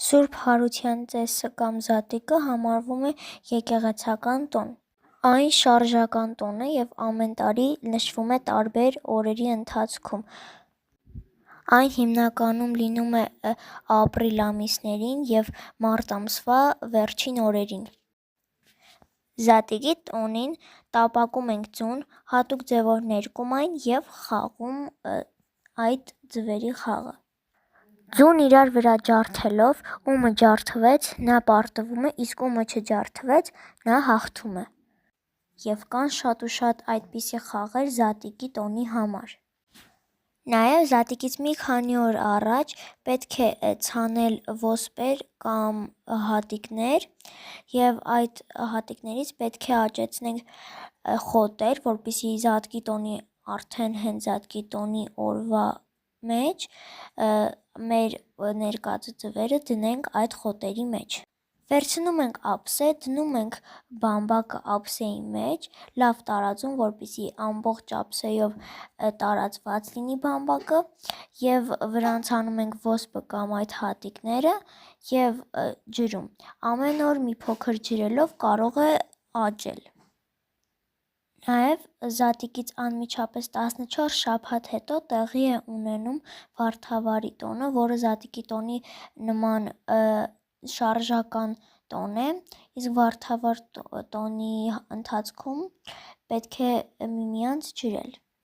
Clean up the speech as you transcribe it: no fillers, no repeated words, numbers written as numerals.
Սուրբ Հարության ծեսը կամ զատիկը համարվում է եկեղեցական տոն։ Այն շարժական տոն է և ամեն տարի նշվում է տարբեր օրերի ընթացքում։ Այն հիմնականում լինում է ապրիլ ամիսներին և մարտ ամսվա վերջին օրերին։ Զատիկի տոնին տապակում ենք ձուն, հատուկ ձևով ներկում այն և խաղում այդ ձվերի խաղը։ Ձուն իրար վրա ջարդելով, ումը ջարդվեց, նա պարտվում է, իսկ ումը չջարդվեց, նա հաղթում է։ Եվ կան շատ ու շատ այդպիսի խաղեր զատիկի տոնի համար։ Նաև զատիկից մի քանի օր առաջ պետք է ցանել ոսպեր կամ հատիկներ և այդ հատիկներից պետք է աճեցնենք խոտեր, որպեսզի զատկի տոնի արդեն հենց զատկի տոնի օրվա մեջ մեր ներկած ձվերը դնենք այդ խոտերի մեջ։ Վերցնում ենք ափսե, դնում ենք բամբակը ափսեի մեջ, լավ տարածում, որպեսզի ամբողջ ափսեով տարածված լինի բամբակը և վրան ցանում ենք ոսպը կամ այդ հատիկները և ջրում։ Ամեն օր մի փոքր ջրելով կարող է աճել։ Նաև զատիկից անմիջապես 14 շաբաթ հետո տեղի է ունենում վարդավառի տոնը, որը զատիկի տոնի նման շարժական տոն է, իսկ վարդավառ տոնի ընթացքում պետք է միմյանց ջրել։